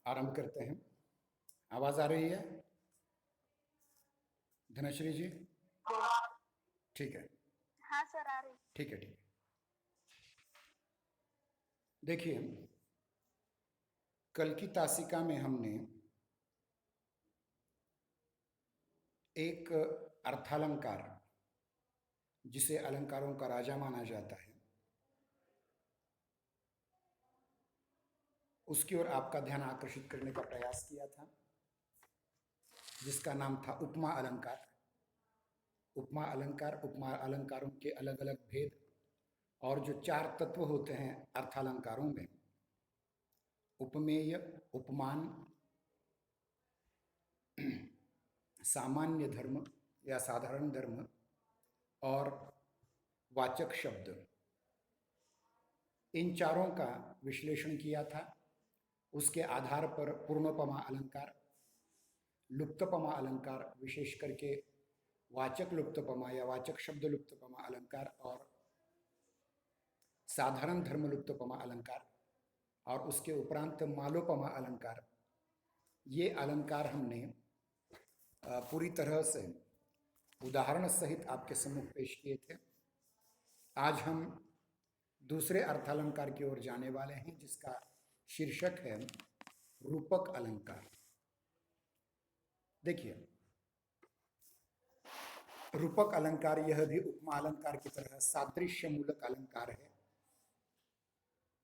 आरंभ करते हैं। आवाज आ रही है धनश्री जी? ठीक है। हाँ सर, आ रही। ठीक है, ठीक है। देखिए, कल की तासिका में हमने एक अर्थालंकार, जिसे अलंकारों का राजा माना जाता है, उसकी ओर आपका ध्यान आकर्षित करने का प्रयास किया था, जिसका नाम था उपमा अलंकार। उपमा अलंकार, उपमा अलंकारों के अलग अलग भेद और जो चार तत्व होते हैं अर्थालंकारों में, उपमेय, उपमान, सामान्य धर्म या साधारण धर्म और वाचक शब्द, इन चारों का विश्लेषण किया था। उसके आधार पर पूर्णोपमा अलंकार, लुप्तपमा अलंकार, विशेष करके वाचक लुप्तपमा या वाचक शब्द लुप्तपमा अलंकार और साधारण धर्म लुप्तपमा अलंकार, और उसके उपरांत मालोपमा अलंकार, ये अलंकार हमने पूरी तरह से उदाहरण सहित आपके सम्मुख पेश किए थे। आज हम दूसरे अर्थालंकार की ओर जाने वाले हैं, जिसका शीर्षक है रूपक अलंकार। देखिए, रूपक अलंकार यह भी उपमा अलंकार की तरह सादृश्य मूलक अलंकार है,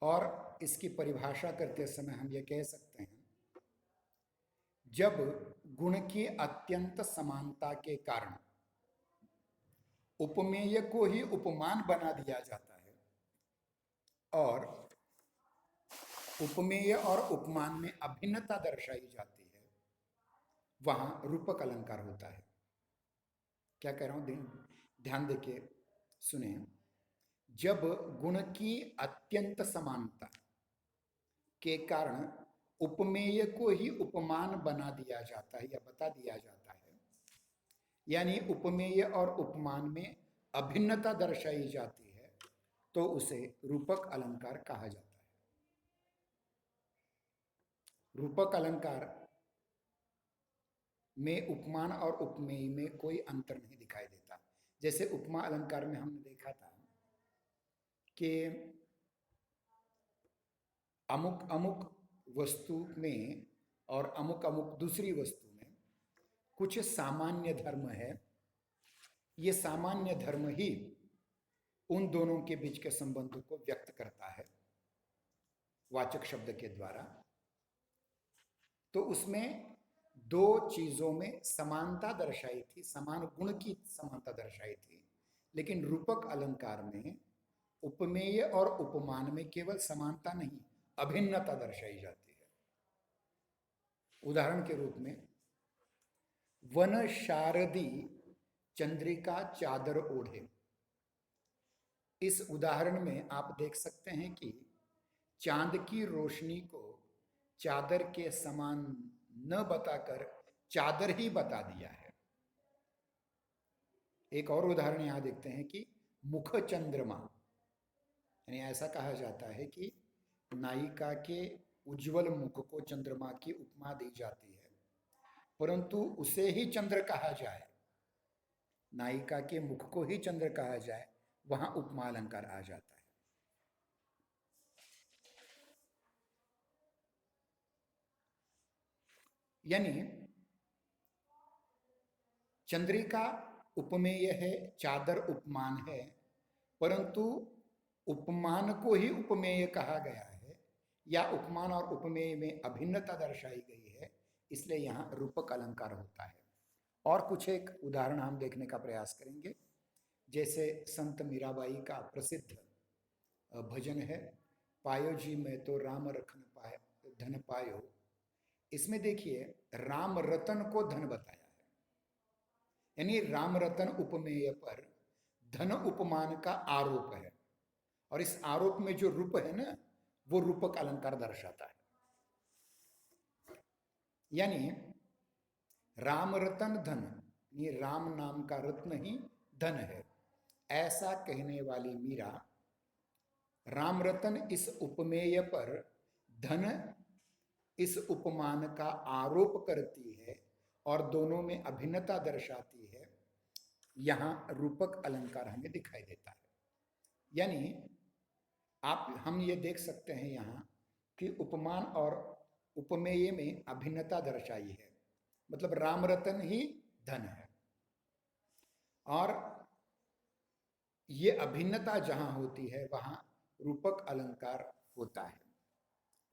और इसकी परिभाषा करते समय हम ये कह सकते हैं, जब गुण की अत्यंत समानता के कारण उपमेय को ही उपमान बना दिया जाता है और उपमेय और उपमान में अभिन्नता दर्शाई जाती है, वहां रूपक अलंकार होता है। क्या कह रहा हूं, ध्यान देके सुने। जब गुण की अत्यंत समानता के कारण उपमेय को ही उपमान बना दिया जाता है या बता दिया जाता है, यानी उपमेय और उपमान में अभिन्नता दर्शाई जाती है, तो उसे रूपक अलंकार कहा जाता है। रूपक अलंकार में उपमान और उपमेय में कोई अंतर नहीं दिखाई देता। जैसे उपमा अलंकार में हमने देखा था कि अमुक अमुक वस्तु में और अमुक अमुक दूसरी वस्तु में कुछ सामान्य धर्म है। ये सामान्य धर्म ही उन दोनों के बीच के संबंध को व्यक्त करता है वाचक शब्द के द्वारा। तो उसमें दो चीजों में समानता दर्शाई थी, समान गुण की समानता दर्शाई थी। लेकिन रूपक अलंकार में उपमेय और उपमान में केवल समानता नहीं, अभिन्नता दर्शाई जाती है। उदाहरण के रूप में, वन शारदी चंद्रिका चादर ओढ़े, इस उदाहरण में आप देख सकते हैं कि चांद की रोशनी को चादर के समान न बताकर चादर ही बता दिया है। एक और उदाहरण यहां देखते हैं कि मुख चंद्रमा, यानी ऐसा कहा जाता है कि नायिका के उज्जवल मुख को चंद्रमा की उपमा दी जाती है, परंतु उसे ही चंद्र कहा जाए, नायिका के मुख को ही चंद्र कहा जाए, वहां उपमा अलंकार आ जाता है। यानी चंद्रिका उपमेय है, चादर उपमान है, परंतु उपमान को ही उपमेय कहा गया है या उपमान और उपमेय में अभिन्नता दर्शाई गई है, इसलिए यहां रूपक अलंकार होता है। और कुछ एक उदाहरण हम देखने का प्रयास करेंगे। जैसे संत मीराबाई का प्रसिद्ध भजन है, पायो जी मैं तो राम रखन पाए धन पायो। इसमें देखिए, राम रतन को धन बताया है, यानी राम रतन उपमेय पर धन उपमान का आरोप है, और इस आरोप में जो रूप है ना, वो रूपक अलंकार दर्शाता है। यानी राम रतन धन, ये राम नाम का रत्न ही धन है, ऐसा कहने वाली मीरा राम रतन इस उपमेय पर धन इस उपमान का आरोप करती है और दोनों में अभिन्नता दर्शाती है, यहां रूपक अलंकार हमें दिखाई देता है। यानी हम ये देख सकते हैं यहाँ कि उपमान और उपमेय में अभिन्नता दर्शाई है, मतलब राम रतन ही धन है। और ये अभिन्नता जहां होती है वहां रूपक अलंकार होता है।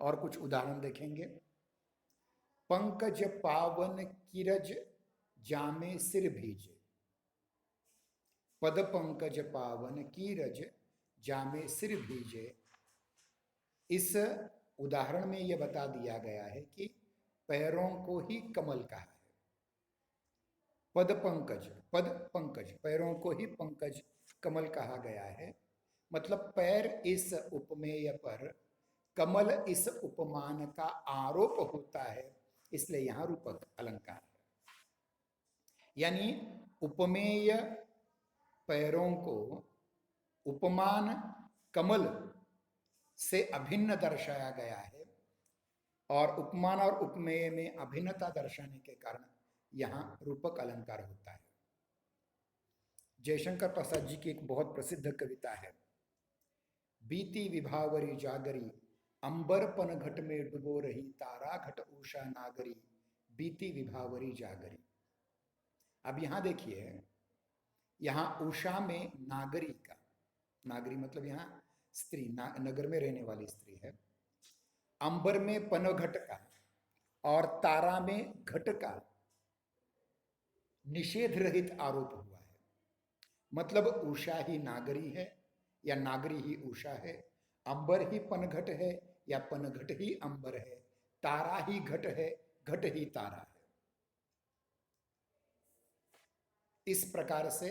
और कुछ उदाहरण देखेंगे। पंकज पावन किरज जामे सिर भीजे, पद पंकज पावन कीरज जामे सिर भीजे। इस उदाहरण में यह बता दिया गया है कि पैरों को ही कमल कहा है। पद पंकज पैरों को ही पंकज कमल कहा गया है, मतलब पैर इस उपमेय पर, कमल इस उपमान का आरोप होता है, इसलिए यहां रूपक अलंकार है। यानी उपमेय पैरों को उपमान कमल से अभिन्न दर्शाया गया है, और उपमान और उपमेय में अभिन्नता दर्शाने के कारण यहां रूपक अलंकार होता है। जयशंकर प्रसाद जी की एक बहुत प्रसिद्ध कविता है, बीती विभावरी जागरी, अंबर पन घट में डुबो रही, तारा घट उषा नागरी, बीती विभावरी जागरी। अब यहां देखिए, यहां उषा में नागरी का, नागरी मतलब यहां स्त्री, नगर में रहने वाली स्त्री है। अंबर में पनघट का और तारा में घट का निषेध रहित आरोप हुआ है, मतलब उषा ही नागरी है या नागरी ही उषा है, अंबर ही पनघट है या पनघट ही अंबर है, तारा ही घट है, घट ही तारा है। इस प्रकार से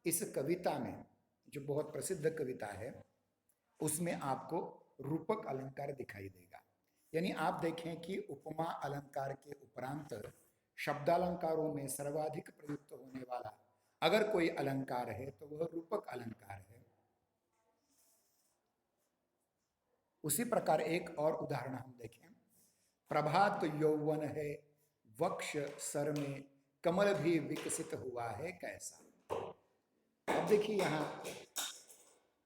इस कविता में, जो बहुत प्रसिद्ध कविता है, उसमें आपको रूपक अलंकार दिखाई देगा। यानी आप देखें कि उपमा अलंकार के उपरांत शब्दालंकारों में सर्वाधिक प्रयुक्त होने वाला अगर कोई अलंकार है तो वह रूपक अलंकार है। उसी प्रकार एक और उदाहरण हम देखें। प्रभात यौवन है, वक्ष सर में कमल भी विकसित हुआ है कैसा। अब देखिए, यहाँ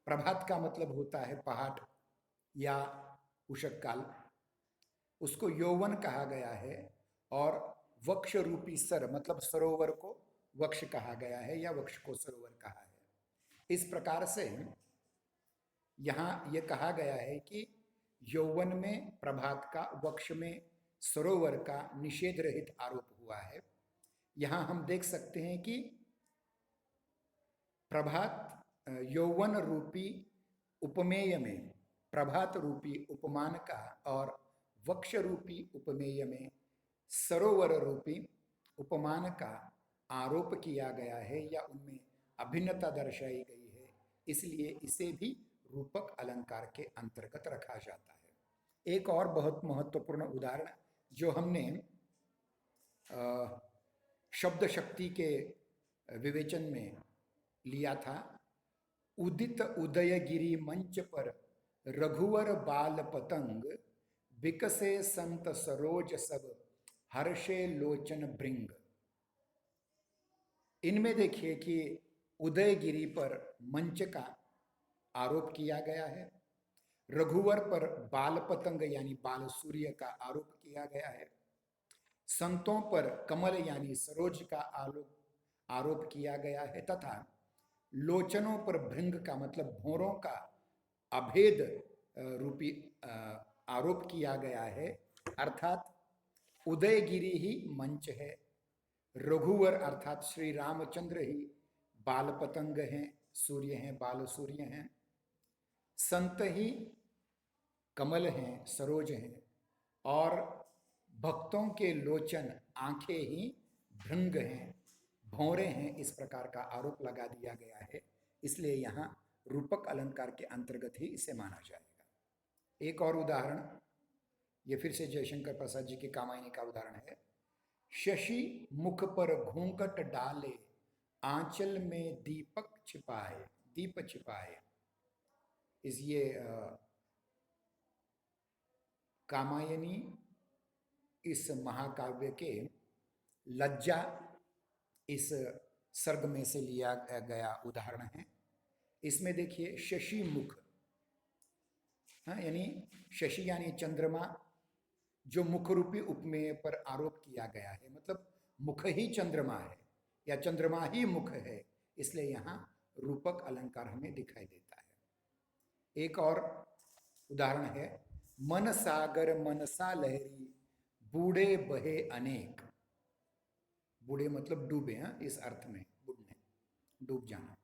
प्रभात का मतलब होता है पहाड़ या उषक काल, उसको यौवन कहा गया है, और वक्ष रूपी सर मतलब सरोवर को वक्ष कहा गया है या वक्ष को सरोवर कहा है। इस प्रकार से यहाँ यह कहा गया है कि यौवन में प्रभात का, वक्ष में सरोवर का निषेध रहित आरोप हुआ है। यहाँ हम देख सकते हैं कि प्रभात यौवन रूपी उपमेय में प्रभात रूपी उपमान का और वक्ष रूपी उपमेय में सरोवर रूपी उपमान का आरोप किया गया है या उनमें अभिन्नता दर्शाई गई है, इसलिए इसे भी रूपक अलंकार के अंतर्गत रखा जाता है। एक और बहुत महत्वपूर्ण उदाहरण जो हमने शब्द शक्ति के विवेचन में लिया था, उदित उदयगिरी मंच पर रघुवर बाल पतंग, विकसे संत सरोज सब हर्षे लोचन भृंग। इनमें देखिए कि उदयगिरी पर मंच का आरोप किया गया है, रघुवर पर बाल पतंग यानी बाल सूर्य का आरोप किया गया है, संतों पर कमल यानी सरोज का आरोप किया गया है, तथा लोचनों पर भृंग का मतलब भौरों का अभेद रूपी आरोप किया गया है। अर्थात उदयगिरी ही मंच है, रघुवर अर्थात श्री रामचंद्र ही बाल पतंग हैं, सूर्य हैं, बाल सूर्य हैं, संत ही कमल हैं, सरोज हैं, और भक्तों के लोचन आंखें ही भृंग हैं, भौरे हैं। इस प्रकार का आरोप लगा दिया गया है, इसलिए यहाँ रूपक अलंकार के अंतर्गत ही इसे माना जाएगा। एक और उदाहरण, ये फिर से जयशंकर प्रसाद जी की कामायनी का उदाहरण है। शशि मुख पर घूंघट डाले, आंचल में दीपक छिपाए, दीप छिपाए। इस ये कामायनी इस महाकाव्य के लज्जा इस सर्ग में से लिया गया उदाहरण है। इसमें देखिए शशि मुख, हाँ, यानी शशि यानी चंद्रमा, जो मुख रूपी उपमेय पर आरोप किया गया है, मतलब मुख ही चंद्रमा है या चंद्रमा ही मुख है, इसलिए यहाँ रूपक अलंकार हमें दिखाई देता है। एक और उदाहरण है, मन सागर मनसा लहरी बूढ़े बहे अनेक। बूढ़े मतलब डूबे, हाँ, इस अर्थ में डूबने, डूब जाना।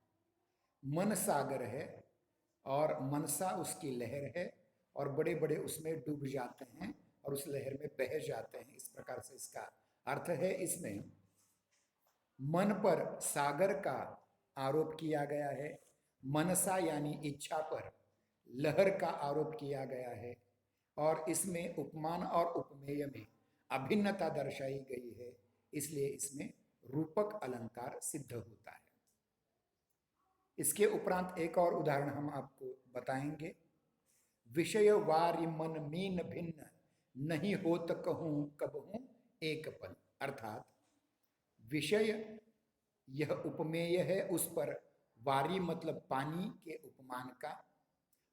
मन सागर है और मनसा उसकी लहर है और बड़े बड़े उसमें डूब जाते हैं और उस लहर में बह जाते हैं, इस प्रकार से इसका अर्थ है। इसमें मन पर सागर का आरोप किया गया है, मनसा यानी इच्छा पर लहर का आरोप किया गया है, और इसमें उपमान और उपमेय में अभिन्नता दर्शाई गई है, इसलिए इसमें रूपक अलंकार सिद्ध होता है। इसके उपरांत एक और उदाहरण हम आपको बताएंगे। विषय वारि मन मीन भिन्न नहीं होत कहूं कबहूं एक पल। अर्थात विषय यह उपमेय है, उस पर वारी मतलब पानी के उपमान का,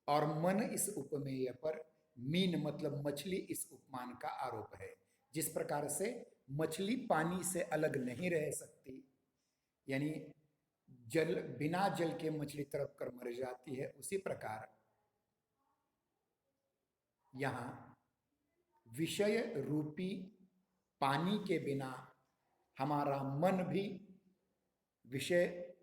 और मन इस उपमेय पर, मीन मतलब मछली इस उपमान का आरोप है। जिस प्रकार से मछली पानी से अलग नहीं रह सकती, यानी जल बिना जल के मछली तड़प कर मर जाती है, उसी प्रकार यहां विषय रूपी पानी के बिना हमारा मन भी विषय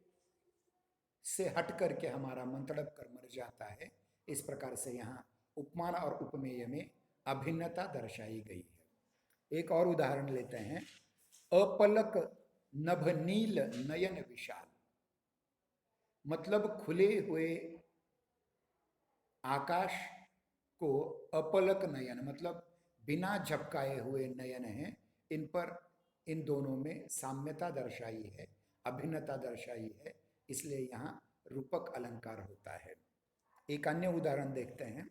से हट करके हमारा मन तड़प कर मर जाता है। इस प्रकार से यहाँ उपमान और उपमेय में अभिन्नता दर्शाई गई है। एक और उदाहरण लेते हैं, अपलक नभ नील नयन विशाल। मतलब खुले हुए आकाश को अपलक नयन मतलब बिना झपकाए हुए नयन हैं, इन पर इन दोनों में साम्यता दर्शाई है, अभिन्नता दर्शाई है, इसलिए यहाँ रूपक अलंकार होता है। एक अन्य उदाहरण देखते हैं,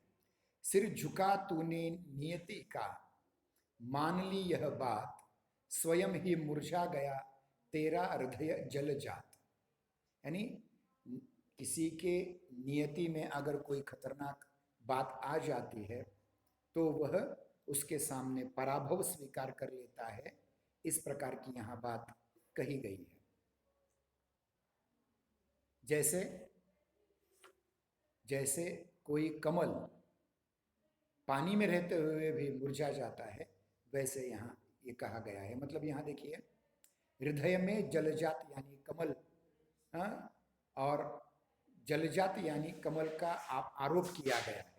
सिर झुका तूने नियति का मान ली यह बात स्वयं ही मुरझा गया तेरा हृदय जल जात। यानी किसी के नियति में अगर कोई खतरनाक बात आ जाती है तो वह उसके सामने पराभव स्वीकार कर लेता है, इस प्रकार की यहाँ बात कही गई है। जैसे कोई कमल पानी में रहते हुए भी मुरझा जाता है, वैसे यहाँ ये कहा गया है। मतलब यहाँ देखिए, हृदय में जलजात यानी कमल, और जलजात यानी कमल का आरोप किया गया है,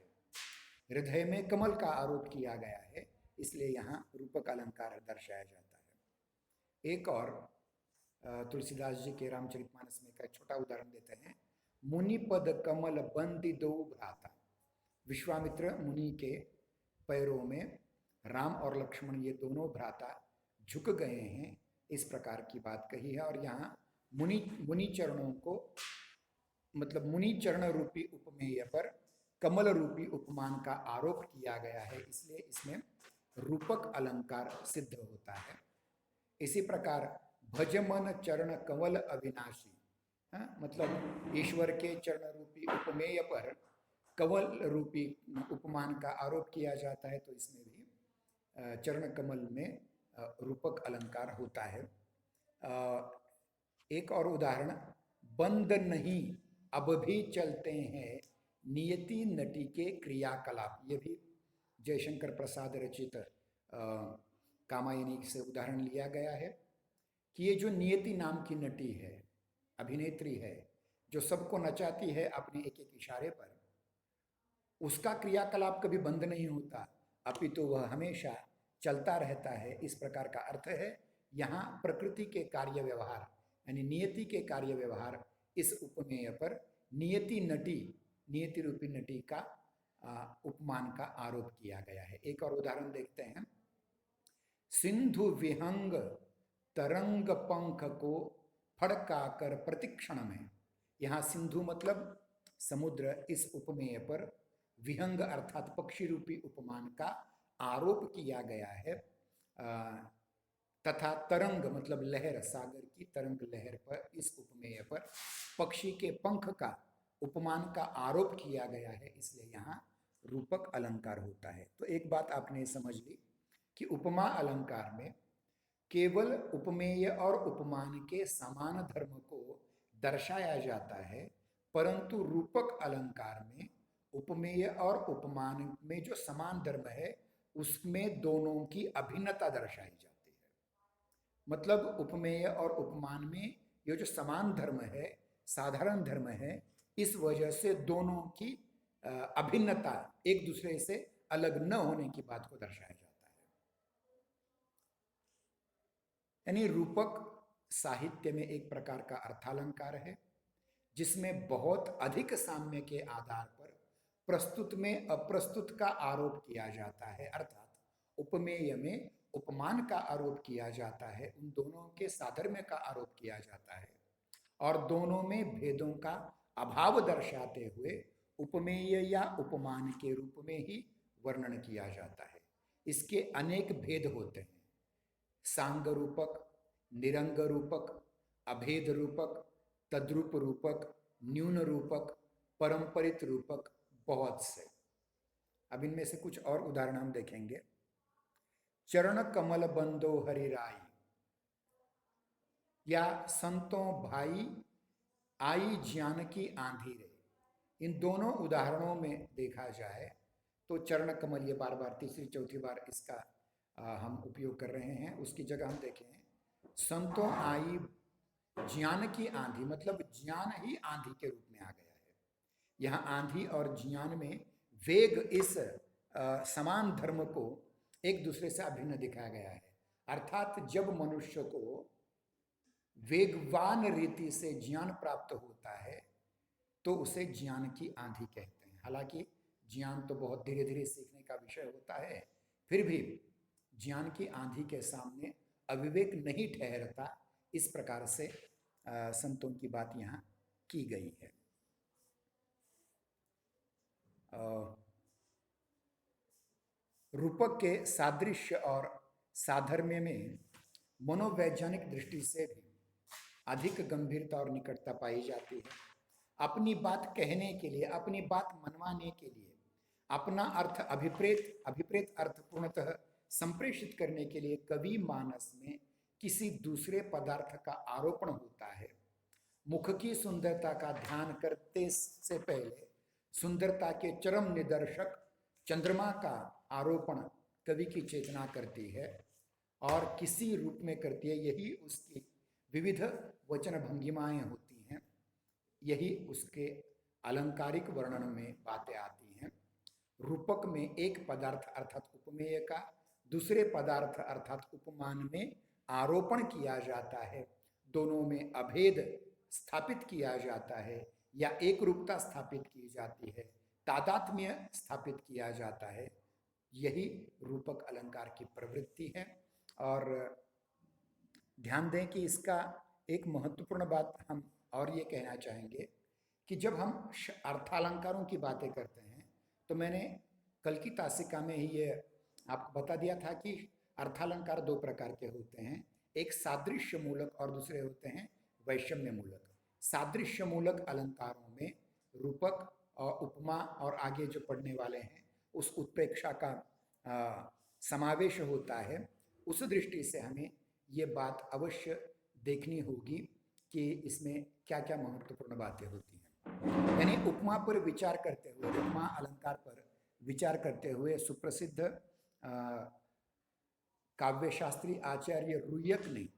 हृदय में कमल का आरोप किया गया है, इसलिए यहाँ रूपक अलंकार दर्शाया जाता है। एक और तुलसीदास जी के रामचरितमानस में का छोटा उदाहरण देते हैं, मुनिपद कमल बंदी दो भ्राता। विश्वामित्र मुनि के पैरों में राम और लक्ष्मण ये दोनों भ्राता झुक गए हैं, इस प्रकार की बात कही है। और यहाँ मुनि चरणों को मतलब मुनि चरण रूपी उपमेय पर कमल रूपी उपमान का आरोप किया गया है, इसलिए इसमें रूपक अलंकार सिद्ध होता है। इसी प्रकार भजमन चरण कमल अविनाशी, मतलब ईश्वर के चरण रूपी उपमेय पर कमल रूपी उपमान का आरोप किया जाता है, तो इसमें भी चरण कमल में रूपक अलंकार होता है। एक और उदाहरण, बंद नहीं अब भी चलते हैं नियति नटी के क्रियाकलाप। ये भी जयशंकर प्रसाद रचित कामायनी से उदाहरण लिया गया है कि ये जो नियति नाम की नटी है, अभिनेत्री है, जो सबको नचाती है अपने एक एक इशारे पर, उसका क्रियाकलाप कभी बंद नहीं होता, अपितु तो वह हमेशा चलता रहता है। इस प्रकार का अर्थ है यहाँ प्रकृति के कार्य व्यवहार यानी नियति के कार्य व्यवहार, इस उपमेय पर नियति नटी, नियति रूपी नटी का उपमान का आरोप किया गया है। एक और उदाहरण देखते हैं, सिंधु विहंग तरंग पंख को फड़का कर प्रतिक्षण में। यहाँ सिंधु मतलब समुद्र, इस उपमेय पर विहंग अर्थात पक्षी रूपी उपमान का आरोप किया गया है, तथा तरंग मतलब लहर, सागर की तरंग लहर पर, इस उपमेय पर पक्षी के पंख का उपमान का आरोप किया गया है, इसलिए यहाँ रूपक अलंकार होता है। तो एक बात आपने समझ ली कि उपमा अलंकार में केवल उपमेय और उपमान के समान धर्म को दर्शाया जाता है, परंतु रूपक अलंकार में उपमेय और उपमान में जो समान धर्म है उसमें दोनों की अभिन्नता दर्शाई जाती है। मतलब उपमेय और उपमान में ये जो समान धर्म है, साधारण धर्म है, इस वजह से दोनों की अभिन्नता, एक दूसरे से अलग न होने की बात को दर्शाया जाता है। यानी रूपक साहित्य में एक प्रकार का अर्थालंकार है जिसमें बहुत अधिक साम्य के आधार पर प्रस्तुत में अप्रस्तुत का आरोप किया जाता है, अर्थात उपमेय में उपमान का आरोप किया जाता है, उन दोनों के साधर्म्य का आरोप किया जाता है, और दोनों में भेदों का अभाव दर्शाते हुए उपमेय या उपमान के रूप में ही वर्णन किया जाता है। इसके अनेक भेद होते हैं, सांग रूपक, निरंग रूपक, अभेद रूपक, तद्रूप रूपक, न्यून रूपक, परंपरित रूपक, बहुत से। अब इनमें से कुछ और उदाहरण हम देखेंगे। चरण कमल बंदो हरिराई, या संतों भाई आई ज्ञान की आंधी रे। इन दोनों उदाहरणों में देखा जाए तो चरण कमल, ये बार बार तीसरी चौथी बार इसका हम उपयोग कर रहे हैं, उसकी जगह हम देखें संतों आई ज्ञान की आंधी, मतलब ज्ञान ही आंधी के रूप में आ गया है। यहाँ आंधी और ज्ञान में वेग, इस समान धर्म को एक दूसरे से अभिन्न दिखाया गया है। अर्थात जब मनुष्य को वेगवान रीति से ज्ञान प्राप्त होता है तो उसे ज्ञान की आंधी कहते हैं। हालांकि ज्ञान तो बहुत धीरे धीरे सीखने का विषय होता है, फिर भी ज्ञान की आंधी के सामने अविवेक नहीं ठहरता, इस प्रकार से संतों की बात यहाँ की गई है। रूपक के सादृश्य और साधर्म्य में मनोवैज्ञानिक दृष्टि से भी अधिक गंभीरता और निकटता पाई जाती है। अपनी बात कहने के लिए, अपनी बात मनवाने के लिए, अपना अर्थ अभिप्रेत अर्थ पूर्णतः संप्रेषित करने के लिए कवि मानस में किसी दूसरे पदार्थ का आरोपण होता है। मुख की सुंदरता का ध्यान करते से पहले सुंदरता के चरम निदर्शक चंद्रमा का आरोपण कवि की चेतना करती है और किसी रूप में करती है। यही उसकी विविध वचन भंगिमाएं होती हैं, यही उसके अलंकारिक वर्णन में बातें आती हैं। रूपक में एक पदार्थ अर्थात उपमेय का दूसरे पदार्थ अर्थात उपमान में आरोपण किया जाता है, दोनों में अभेद स्थापित किया जाता है या एक रूपता स्थापित की जाती है, तादात्म्य स्थापित किया जाता है। यही रूपक अलंकार की प्रवृत्ति है। और ध्यान दें कि इसका एक महत्वपूर्ण बात हम और ये कहना चाहेंगे कि जब हम अर्थालंकारों की बातें करते हैं तो मैंने कल की तासिका में ही ये आपको बता दिया था कि अर्थालंकार दो प्रकार के होते हैं, एक सादृश्य मूलक और दूसरे होते हैं वैषम्य मूलक। सादृश्य मूलक अलंकारों में रूपक और उपमा और आगे जो पढ़ने वाले हैं उस उत्प्रेक्षा का समावेश होता है। उस दृष्टि से हमें ये बात अवश्य देखनी होगी कि इसमें क्या क्या महत्वपूर्ण बातें होती हैं। यानी उपमा पर विचार करते हुए, उपमा अलंकार पर विचार करते हुए सुप्रसिद्ध काव्यशास्त्री आचार्य रुय्यक ने,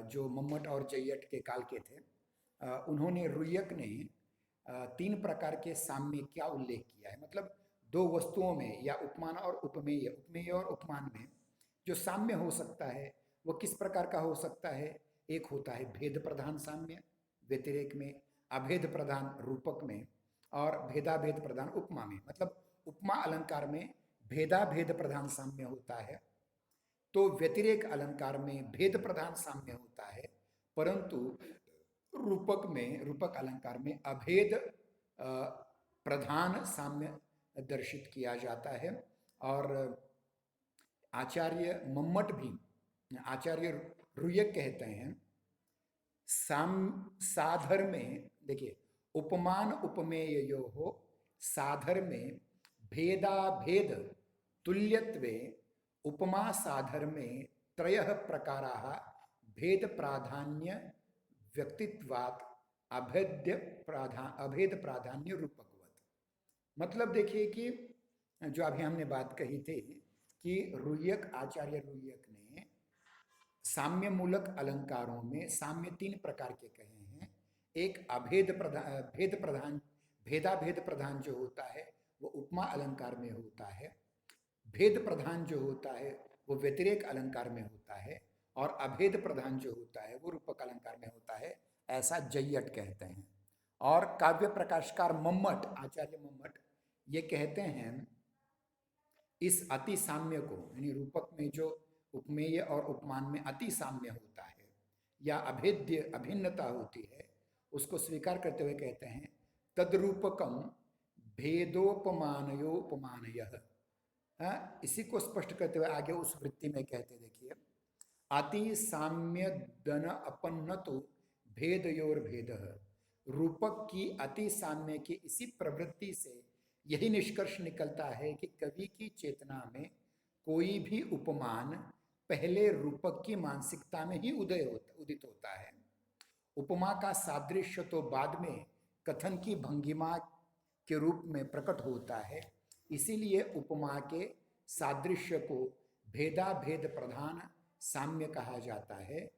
जो मम्मट और जय्यट के काल के थे, उन्होंने रुय्यक ने तीन प्रकार के साम्य क्या उल्लेख किया है। मतलब दो वस्तुओं में या उपमान और उपमेय, उपमेय और उपमान में जो साम्य हो सकता है वो किस प्रकार का हो सकता है। एक होता है भेद प्रधान साम्य व्यतिरेक में, अभेद प्रधान रूपक में और भेदाभेद प्रधान उपमा में। मतलब उपमा अलंकार में भेदाभेद प्रधान साम्य होता है तो व्यतिरेक अलंकार में भेद प्रधान साम्य होता है, परंतु रूपक में, रूपक अलंकार में अभेद प्रधान साम्य दर्शित किया जाता है। और आचार्य मम्मट भी, आचार्य रुयक कहते हैं, साधर में देखिए, उपमान उपमेय यो हो साधर में भेदा भेद तुल्यत्वे उपमा साधर में त्रयः प्रकाराः भेद प्राधान्य व्यक्तित्वात् अभेद प्राधान्य रूपकवत। मतलब देखिए कि जो अभी हमने बात कही थी कि रुयक, आचार्य रुयक ने साम्य मूलक अलंकारों में साम्य तीन प्रकार के कहे हैं। एक अभेद प्रधान, भेद प्रधान, भेदा भेद प्रधान जो होता है वो उपमा अलंकार में होता है, भेद प्रधान जो होता है वो व्यतिरेक अलंकार में होता है, और अभेद प्रधान जो होता है वो रूपक अलंकार में होता है, ऐसा जय्यट कहते हैं। और काव्य प्रकाशकार मम्मट, आचार्य मम्मट, ये कहते हैं इस अति साम्य को, यानी रूपक में जो उपमेय और उपमान में अति साम्य होता है या अभेद्य अभिन्नता होती है, उसको स्वीकार करते हुए कहते हैं तद्रूपकम भेदोपमानयो उपमानयः। इसी को स्पष्ट करते हुए आगे उस वृत्ति में कहते देखिए, अति साम्य दन अपन्न तो भेदयोर भेद। रूपक की अति साम्य की इसी प्रवृत्ति से यही निष्कर्ष निकलता है कि कवि की चेतना में कोई भी उपमान पहले रूपक की मानसिकता में ही उदित होता है। उपमा का सादृश्य तो बाद में कथन की भंगिमा के रूप में प्रकट होता है। इसीलिए उपमा के सादृश्य को भेदा भेद प्रधान साम्य कहा जाता है।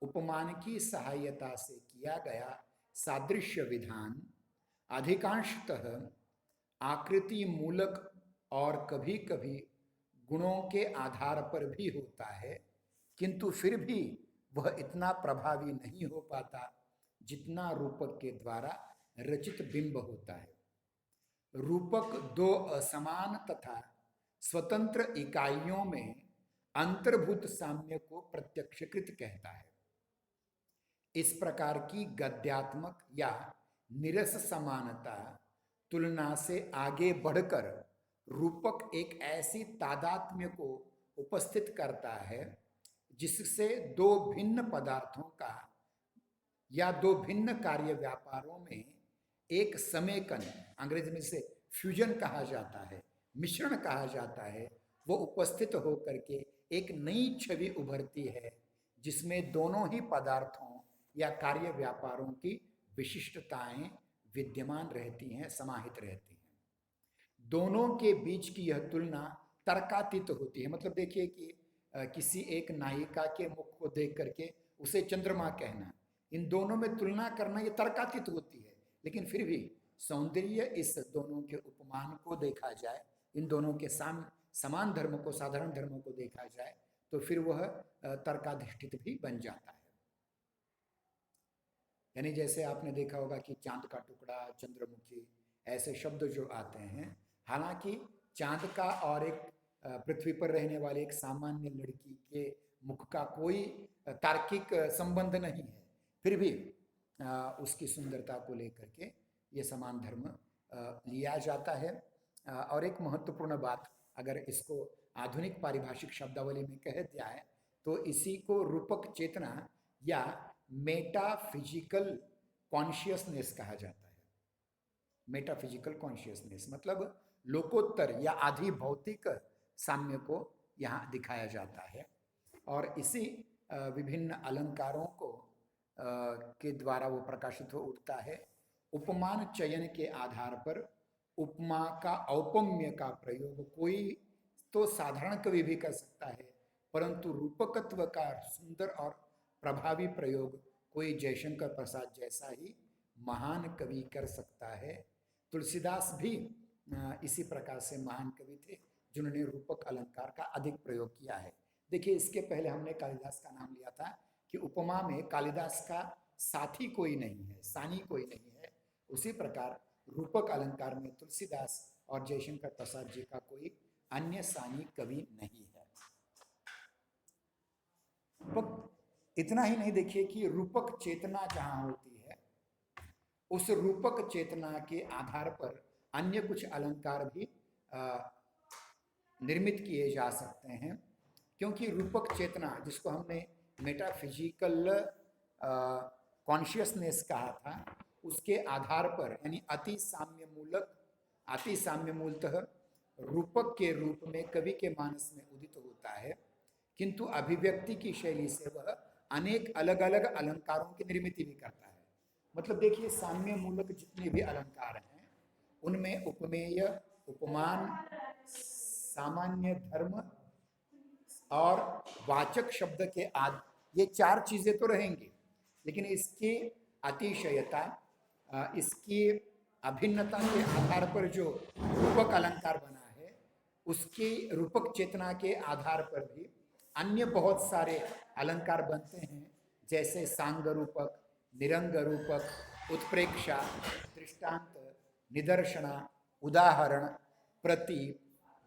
उपमान की सहायता से किया गया सादृश्य विधान अधिकांशतः आकृति मूलक और कभी कभी गुणों के आधार पर भी होता है, किंतु फिर भी वह इतना प्रभावी नहीं हो पाता जितना रूपक के द्वारा रचित बिंब होता है। रूपक दो असमान तथा स्वतंत्र इकाइयों में अंतर्भूत साम्य को प्रत्यक्षकृत कहता है। इस प्रकार की गद्यात्मक या निरस समानता तुलना से आगे बढ़कर रूपक एक ऐसी तादात्म्य को उपस्थित करता है जिससे दो भिन्न पदार्थों का या दो भिन्न कार्य व्यापारों में एक समेकन, अंग्रेजी में से फ्यूजन कहा जाता है, मिश्रण कहा जाता है, वो उपस्थित होकर के एक नई छवि उभरती है जिसमें दोनों ही पदार्थों या कार्य व्यापारों की विशिष्टताएं विद्यमान रहती हैं, समाहित रहती हैं। दोनों के बीच की यह तुलना तर्कातीत होती है। मतलब देखिए कि किसी एक नायिका के मुख को देख करके उसे चंद्रमा कहना, इन दोनों में तुलना करना ये तर्कातीत होती है, लेकिन फिर भी सौंदर्य इस दोनों के उपमान को देखा जाए, इन दोनों के समान धर्म को, साधारण धर्म को देखा जाए तो फिर वह तर्काधिष्ठित भी बन जाता है। यानी जैसे आपने देखा होगा कि चांद का टुकड़ा, चंद्रमुखी, ऐसे शब्द जो आते हैं, हालांकि चांद का और एक पृथ्वी पर रहने वाले एक सामान्य लड़की के मुख का कोई तार्किक संबंध नहीं है, फिर भी उसकी सुंदरता को लेकर के ये समान धर्म लिया जाता है। और एक महत्वपूर्ण बात, अगर इसको आधुनिक पारिभाषिक शब्दावली में कह दिया है तो इसी को रूपक चेतना या मेटाफिजिकल कॉन्शियसनेस कहा जाता है। मेटाफिजिकल कॉन्शियसनेस मतलब लोकोत्तर या आधि भौतिक साम्य को यहाँ दिखाया जाता है। और इसी विभिन्न अलंकारों को के द्वारा वो प्रकाशित हो उठता है। उपमान चयन के आधार पर उपमा का औपम्य का प्रयोग कोई तो साधारण कवि भी कर सकता है, परंतु रूपकत्व का सुंदर और प्रभावी प्रयोग कोई जयशंकर प्रसाद जैसा ही महान कवि कर सकता है। तुलसीदास भी इसी प्रकार से महान कवि थे जिन्होंने रूपक अलंकार का अधिक प्रयोग किया है। देखिए, इसके पहले हमने कालिदास का नाम लिया था कि उपमा में कालिदास का साथी कोई नहीं है, सानी कोई नहीं है। उसी प्रकार रूपक अलंकार में तुलसीदास और जयशंकर प्रसाद जी का कोई अन्य सानी कवि नहीं है। इतना ही नहीं, देखिए कि रूपक चेतना जहां होती है, उस रूपक चेतना के आधार पर अन्य कुछ अलंकार भी निर्मित किए जा सकते हैं। क्योंकि रूपक चेतना, जिसको हमने मेटाफिजिकल कॉन्शियसनेस कहा था, उसके आधार पर यानी अति साम्य मूलतः रूपक के रूप में कवि के मानस में उदित होता है, किंतु अभिव्यक्ति की शैली से वह अनेक अलग अलग अलंकारों की निर्मित भी करता है। मतलब देखिए, साम्य मूलक जितने भी अलंकार हैं उनमें उपमेय, उपमान, सामान्य धर्म और वाचक शब्द के आदि, ये चार चीजें तो रहेंगी, लेकिन इसकी अतिशयता, इसकी अभिन्नता के आधार पर जो रूपक अलंकार बना है, उसकी रूपक चेतना के आधार पर भी अन्य बहुत सारे अलंकार बनते हैं, जैसे सांग रूपक, निरंग रूपक, उत्प्रेक्षा, दृष्टांत, निदर्शना, उदाहरण, प्रतीक,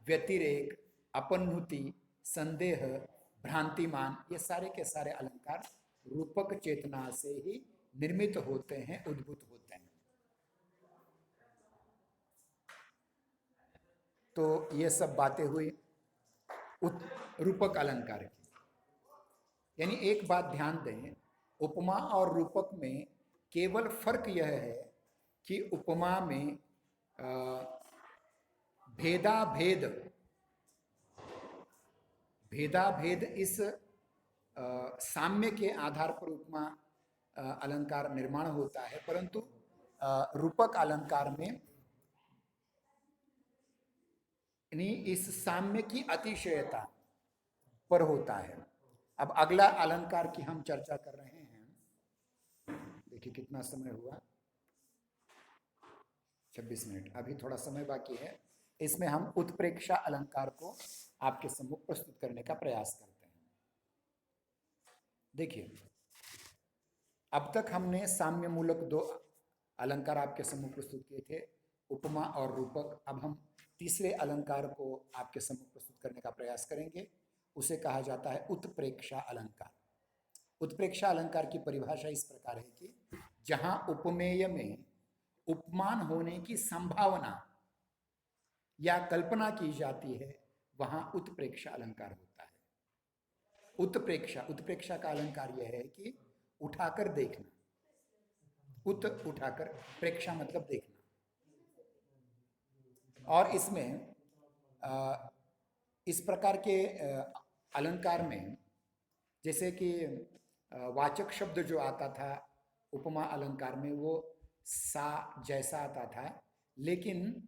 व्यतिरेक, अपन्नुति, संदेह, भ्रांतिमान, ये सारे के सारे अलंकार रूपक चेतना से ही निर्मित होते हैं, उद्भूत होते हैं। तो ये सब बातें हुई रूपक अलंकार की। यानी एक बात ध्यान दें, उपमा और रूपक में केवल फर्क यह है कि उपमा में भेदाभेद इस साम्य के आधार पर उपमा अलंकार निर्माण होता है, परंतु रूपक अलंकार में यानी इस साम्य की अतिशयता पर होता है। अब अगला अलंकार की हम चर्चा कर रहे हैं। देखिए कितना समय हुआ, 26 मिनट, अभी थोड़ा समय बाकी है। इसमें हम उत्प्रेक्षा अलंकार को आपके सम्मुख प्रस्तुत करने का प्रयास करते हैं। देखिए, अब तक हमने साम्य मूलक दो अलंकार आपके सम्मुख प्रस्तुत किए थे, उपमा और रूपक। अब हम तीसरे अलंकार को आपके सम्मुख प्रस्तुत करने का प्रयास करेंगे। उसे कहा जाता है उत्प्रेक्षा अलंकार। उत्प्रेक्षा अलंकार की परिभाषा इस प्रकार है कि जहां उपमेय में उपमान होने की संभावना या कल्पना की जाती है, वहां उत्प्रेक्षा अलंकार होता है। उत्प्रेक्षा का अलंकार यह है कि उठाकर देखना, उठाकर, प्रेक्षा मतलब देखना। और इसमें इस प्रकार के अलंकार में, जैसे कि वाचक शब्द जो आता था उपमा अलंकार में, वो सा जैसा आता था, लेकिन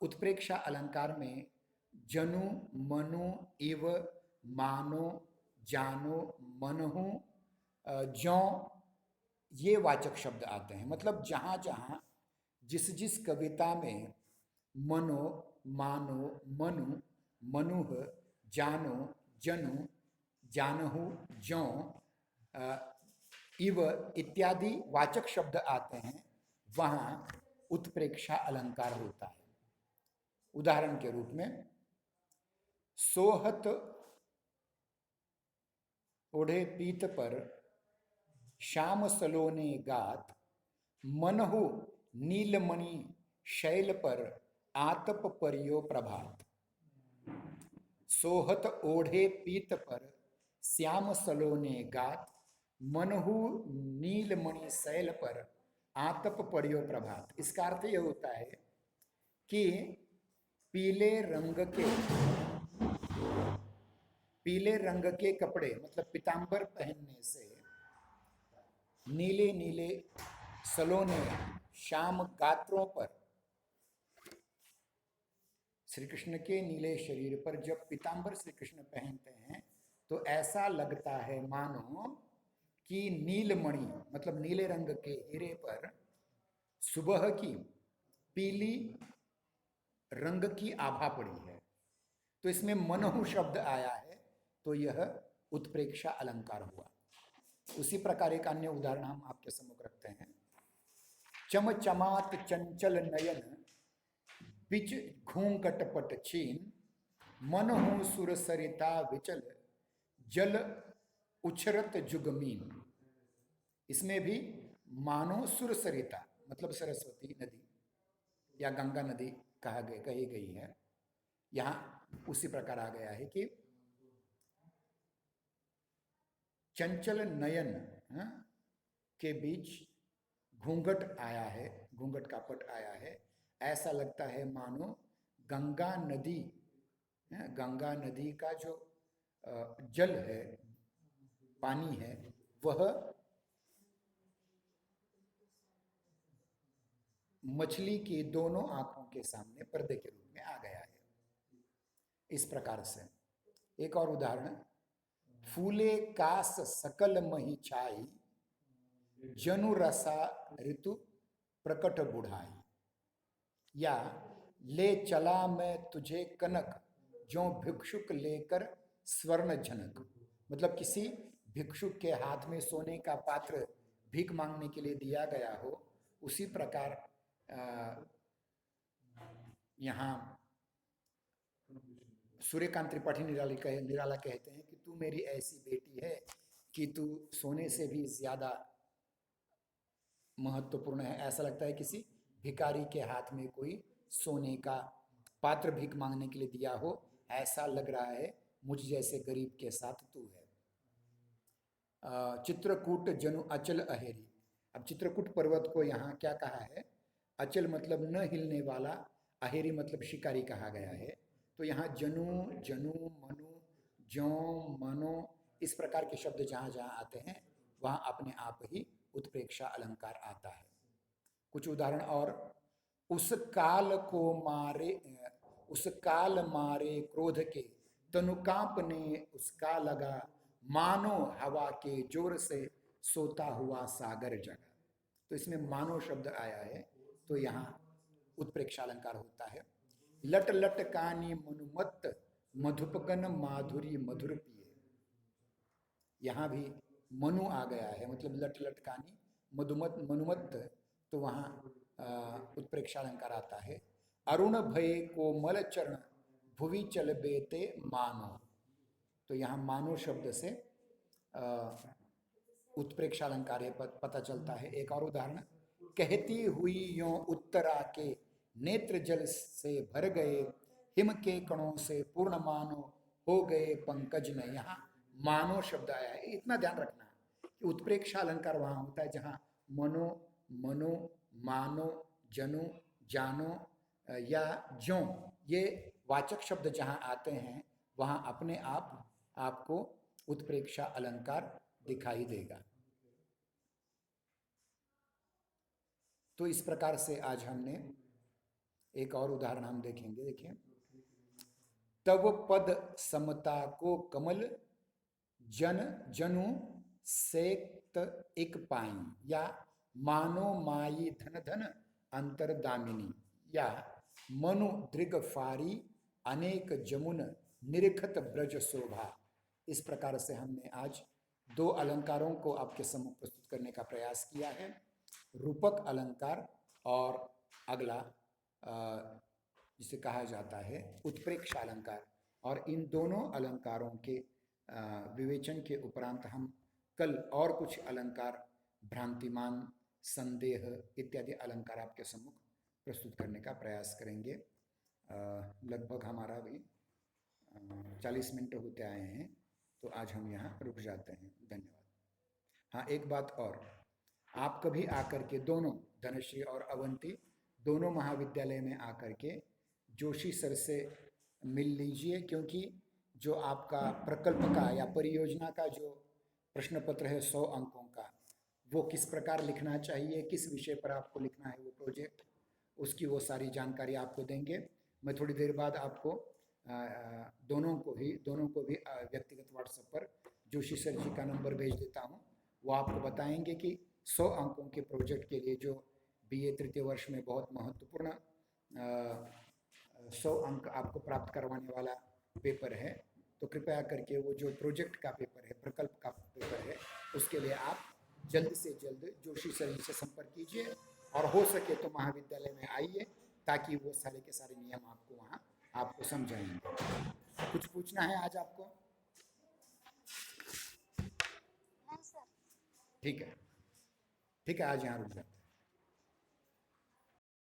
उत्प्रेक्षा अलंकार में जनु, मनु, इव, मानो, जानो, मनहु, ज्यों, ये वाचक शब्द आते हैं। मतलब जहाँ जहाँ जिस जिस कविता में मनो, मानो, मनु, मनुह, जानो, जनु, जानहु, ज्यों, इव इत्यादि वाचक शब्द आते हैं, वहाँ उत्प्रेक्षा अलंकार होता है। उदाहरण के रूप में, सोहत ओढ़े पीत पर श्याम सलोने गात, मनहु नीलमणि शैल पर आतप परियो प्रभात। सोहत ओढ़े पीत पर श्याम सलोने गात, मनहु नीलमणि शैल पर आतप परियो प्रभात। इसका अर्थ यह होता है कि पीले रंग के कपड़े मतलब पीतांबर पहनने से नीले नीले सलोने श्याम गात्रों पर, श्री कृष्ण के नीले शरीर पर जब पीतांबर श्री कृष्ण पहनते हैं, तो ऐसा लगता है मानो कि नीलमणि मतलब नीले रंग के हीरे पर सुबह की पीली रंग की आभा पड़ी है। तो इसमें मनहु शब्द आया है, तो यह उत्प्रेक्षा अलंकार हुआ। उसी प्रकार एक अन्य उदाहरण हम आपके सम्मुख रखते हैं। चमचमात चंचल नयन बिच घूंघट पट छीन, मनहु सुर सरिता विचल जल उछरत जुगमीन। इसमें भी मानो सुर सरिता मतलब सरस्वती नदी या गंगा नदी कही गई है। यहाँ उसी प्रकार आ गया है कि चंचल नयन के बीच घूंघट आया है, घूंघट का पट आया है। ऐसा लगता है मानो गंगा नदी, गंगा नदी का जो जल है, पानी है, वह मछली की दोनों आंखों के सामने पर्दे के रूप में आ गया है। इस प्रकार से एक और उदाहरण, फूले कास सकल मही छाई, जनु रसा ऋतु प्रकट बुढ़ाई। या ले चला मैं तुझे कनक, जो भिक्षुक लेकर स्वर्ण झनक। मतलब किसी भिक्षुक के हाथ में सोने का पात्र भीख मांगने के लिए दिया गया हो, उसी प्रकार यहाँ सूर्यकांत त्रिपाठी निराला कहते हैं कि तू मेरी ऐसी बेटी है कि तू सोने से भी ज्यादा महत्वपूर्ण है। ऐसा लगता है किसी भिखारी के हाथ में कोई सोने का पात्र भीख मांगने के लिए दिया हो, ऐसा लग रहा है मुझ जैसे गरीब के साथ तू है। चित्रकूट जनु अचल अहेरी। अब चित्रकूट पर्वत को यहाँ क्या कहा है? अचल मतलब न हिलने वाला, अहेरी मतलब शिकारी कहा गया है। तो यहाँ जनु, जनु, मनु, ज्यो, मनो, इस प्रकार के शब्द जहाँ जहाँ आते हैं वहाँ अपने आप ही उत्प्रेक्षा अलंकार आता है। कुछ उदाहरण और, उस काल को मारे, उस काल मारे क्रोध के, तनुकांपने उसका लगा, मानो हवा के जोर से सोता हुआ सागर जगा। तो इसमें मानो शब्द आया है, तो यहाँ उत्प्रेक्षा अलंकार होता है। लट लट कानी मनुमत्त, मधुपगन माधुरी मधुर पिए। यहाँ भी मनु आ गया है, मतलब लट लट कानी मनुमत्त, तो वहाँ उत्प्रेक्षा अलंकार आता है। अरुण भय को मल चरण, भुवि चल बेते मानो। तो यहाँ मानो शब्द से उत्प्रेक्षा अलंकार है, पता चलता है। एक और उदाहरण, कहती हुई यों उत्तरा के, नेत्र जल से भर गए, हिम के कणों से पूर्ण मानो हो गए पंकज में। यहाँ मानो शब्द आया है। इतना ध्यान रखना कि उत्प्रेक्षा अलंकार वहां होता है जहां मनो, मनो, मानो, जनु, जानो या ज्यों, ये वाचक शब्द जहां आते हैं वहां अपने आप आपको उत्प्रेक्षा अलंकार दिखाई देगा। तो इस प्रकार से आज हमने एक और उदाहरण हम देखेंगे। देखिए, तव पद समता को कमल, जन जनु सेक्त एक पाई। या मानो माई धन धन अंतरदामिनी। या मनु दृग फारी, अनेक जमुन निरखत ब्रज शोभा। इस प्रकार से हमने आज दो अलंकारों को आपके सम्मुख प्रस्तुत करने का प्रयास किया है, रूपक अलंकार और अगला जिसे कहा जाता है उत्प्रेक्षा अलंकार। और इन दोनों अलंकारों के विवेचन के उपरांत हम कल और कुछ अलंकार, भ्रांतिमान, संदेह इत्यादि अलंकार आपके सम्मुख प्रस्तुत करने का प्रयास करेंगे। लगभग हमारा भी 40 मिनट होते आए हैं, तो आज हम यहाँ रुक जाते हैं। धन्यवाद। हाँ, एक बात और, आप कभी आकर के दोनों, धनश्री और अवंती दोनों महाविद्यालय में आकर के जोशी सर से मिल लीजिए, क्योंकि जो आपका प्रकल्प का या परियोजना का जो प्रश्न पत्र है 100 अंकों का, वो किस प्रकार लिखना चाहिए, किस विषय पर आपको लिखना है वो प्रोजेक्ट, उसकी वो सारी जानकारी आपको देंगे। मैं थोड़ी देर बाद आपको दोनों को भी व्यक्तिगत व्हाट्सएप पर जोशी सर जी का नंबर भेज देता हूँ। वो आपको बताएंगे कि 100 अंकों के प्रोजेक्ट के लिए, जो BA तृतीय वर्ष में बहुत महत्वपूर्ण 100 अंक आपको प्राप्त करवाने वाला पेपर है, तो कृपया करके वो जो प्रोजेक्ट का पेपर है, प्रकल्प का पेपर है, उसके लिए आप जल्द से जल्द जोशी सर जी से संपर्क कीजिए और हो सके तो महाविद्यालय में आइए, ताकि वो सारे के सारे नियम आपको वहाँ आपको समझाएंगे। कुछ पूछना है आज आपको? ठीक है, ठीक है, आज यहाँ रुक जाते हैं।